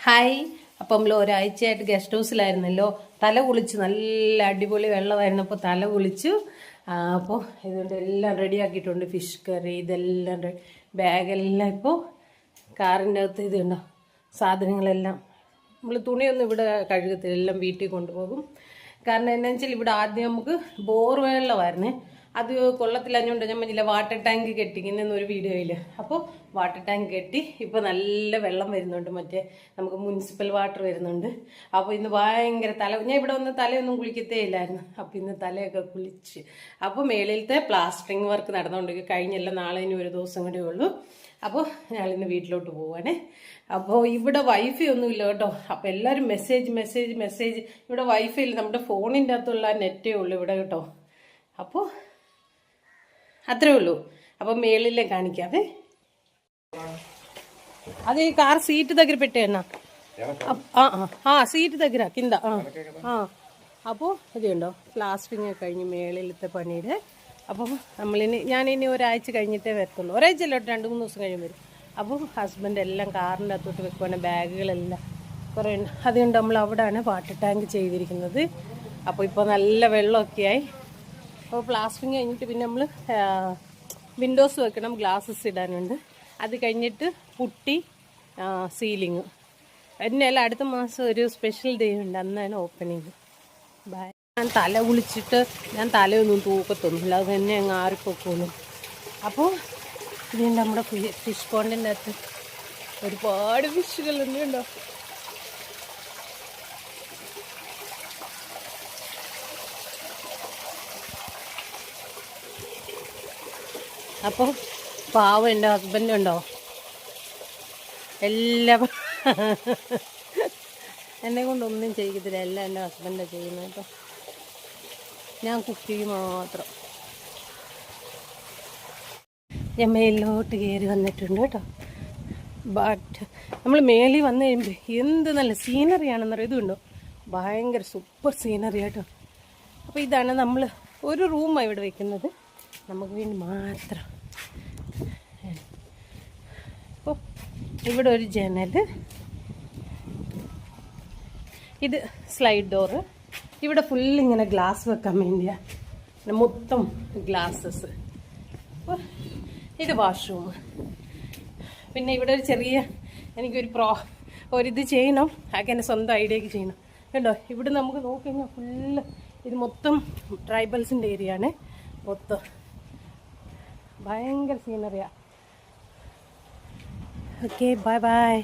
Hi. അപ്പം നമ്മൾ ഒരാഴ്ചയായിട്ട് ഗസ്റ്റ് ഹൗസിലായിരുന്നല്ലോ. തല കുളിച്ച് നല്ല അടിപൊളി വെള്ളമായിരുന്നു. അപ്പോൾ തല കുളിച്ചു. അപ്പോൾ ഇതുകൊണ്ട് എല്ലാം റെഡിയാക്കിയിട്ടുണ്ട്. ഫിഷ് കറി ഇതെല്ലാം ബാഗെല്ലാം ഇപ്പോൾ കാറിൻ്റെ അകത്ത് ഇതുണ്ടോ സാധനങ്ങളെല്ലാം. നമ്മൾ തുണിയൊന്നും ഇവിടെ കഴുകത്തില്ല, എല്ലാം വീട്ടിൽ കൊണ്ടുപോകും. കാരണം എന്താണെന്ന് വെച്ചാൽ ഇവിടെ ആദ്യം നമുക്ക് ബോർ വെള്ളമായിരുന്നേ, അത് കൊള്ളത്തില്ലഞ്ഞുകൊണ്ട് ഞാൻ പറഞ്ഞില്ല വാട്ടർ ടാങ്ക് കെട്ടിക്കുന്നൊരു വീഡിയോയിൽ. അപ്പോൾ വാട്ടർ ടാങ്ക് കെട്ടി ഇപ്പോൾ നല്ല വെള്ളം വരുന്നുണ്ട്, മറ്റേ നമുക്ക് മുനിസിപ്പൽ വാട്ടർ വരുന്നുണ്ട്. അപ്പോൾ ഇന്ന് ഭയങ്കര ഞാൻ ഇവിടെ വന്ന് തലയൊന്നും കുളിക്കത്തേ ഇല്ലായിരുന്നു. അപ്പോൾ ഇന്ന് തലയൊക്കെ കുളിച്ച്. അപ്പോൾ മേളിലത്തെ പ്ലാസ്റ്ററിങ് വർക്ക് നടന്നുകൊണ്ടിരിക്കും. കഴിഞ്ഞല്ല, നാളെ ഇനി ഒരു ദിവസം കൂടെ ഉള്ളൂ. അപ്പോൾ ഞങ്ങളിന്ന് വീട്ടിലോട്ട് പോവാണേ. അപ്പോൾ ഇവിടെ വൈഫൈ ഒന്നുമില്ല കേട്ടോ. അപ്പോൾ എല്ലാവരും മെസ്സേജ് ഇവിടെ വൈഫൈ ഇല്ല, നമ്മുടെ ഫോണിൻ്റെ അകത്തുള്ള നെറ്റേ ഉള്ളൂ ഇവിടെ കേട്ടോ. അപ്പോൾ അത്രേ ഉള്ളൂ. അപ്പം മേളിലെ കാണിക്കാതെ. అదే కార్ సీట్ దగ్గర పెట్టేనా? സീറ്റ് దగ్గర కింద. അപ്പോൾ ഇതുണ്ടോ പ്ലാസ്റ്ററിങ് കഴിഞ്ഞ് മേളിലത്തെ പണിയുടെ. അപ്പം ഞാനിനി ഒരാഴ്ച കഴിഞ്ഞിട്ടേ വരത്തുള്ളൂ. ഒരാഴ്ച അല്ല, 2-3 ദിവസം കഴിയും വരും. അപ്പോൾ ഹസ്ബൻഡ് എല്ലാം കാറിൻ്റെ അകത്തോട്ട് വെക്കുവാണ്, ബാഗുകളെല്ലാം കുറേ ഉണ്ട്. അതുകൊണ്ട് നമ്മൾ അവിടെയാണ് വാട്ടർ ടാങ്ക് ചെയ്തിരിക്കുന്നത്. അപ്പോൾ ഇപ്പോൾ നല്ല വെള്ളമൊക്കെയായി. അപ്പോൾ പ്ലാസ്റ്ററിങ് കഴിഞ്ഞിട്ട് പിന്നെ നമ്മൾ വിൻഡോസ് വെക്കണം, ഗ്ലാസ്സസ് ഇടാനുണ്ട്. അത് കഴിഞ്ഞിട്ട് പുട്ടി സീലിങ്. എന്നാലും അടുത്ത മാസം ഒരു സ്പെഷ്യൽ ഡേ ഉണ്ട്, അന്നാണ് ഓപ്പണിങ്. ബൈ. ഞാൻ തല കുളിച്ചിട്ട് ഞാൻ തലയൊന്നും തൂക്കത്തൊന്നുമില്ല, അത് തന്നെ അങ്ങ് ആറിപ്പോക്കോളും. അപ്പോൾ ഇതിൻ്റെ നമ്മുടെ ഫിഷ് പോണ്ടിൻ്റെ അകത്ത് ഒരുപാട് ഫിഷുകളുണ്ട് കേട്ടോ. അപ്പോൾ പാവം എൻ്റെ ഹസ്ബൻഡ് ഉണ്ടോ, എല്ലാം എന്നെ കൊണ്ടൊന്നും ചെയ്യത്തില്ല, എല്ലാം എൻ്റെ ഹസ്ബൻഡാണ് ചെയ്യുന്നത് കേട്ടോ. ഞാൻ കുക്ക് ചെയ്യും മാത്രം. ഞാൻ മേലിലോട്ട് കയറി വന്നിട്ടുണ്ട് കേട്ടോ. ബട്ട് നമ്മൾ മേളിൽ വന്നു കഴിയുമ്പോൾ എന്ത് നല്ല സീനറിയാണെന്നറിയാം. ഇതുണ്ടോ ഭയങ്കര സൂപ്പർ സീനറി കേട്ടോ. അപ്പോൾ ഇതാണ് നമ്മൾ ഒരു റൂമാണ് ഇവിടെ വെക്കുന്നത്, നമുക്ക് വേണ്ടി മാത്രം. അപ്പോൾ ഇവിടെ ഒരു ജനൽ, ഇത് സ്ലൈഡ് ഡോറ്. ഇവിടെ ഫുള്ളിങ്ങനെ ഗ്ലാസ് വെക്കാൻ വേണ്ടിയാണ്, മൊത്തം ഗ്ലാസസ്. അപ്പോൾ ഇത് വാഷ്റൂം. പിന്നെ ഇവിടെ ഒരു ചെറിയ ഒരിത് ചെയ്യണം, ആകെ എൻ്റെ സ്വന്തം ഐഡിയക്ക് ചെയ്യണം കേട്ടോ. ഇവിടെ നമുക്ക് നോക്കിക്കഴിഞ്ഞാൽ ഫുള്ള് ഇത് മൊത്തം ട്രൈബൽസിൻ്റെ ഏരിയ ആണ് മൊത്തം. ഭയങ്കര സീനറിയാ. Okay, bye bye.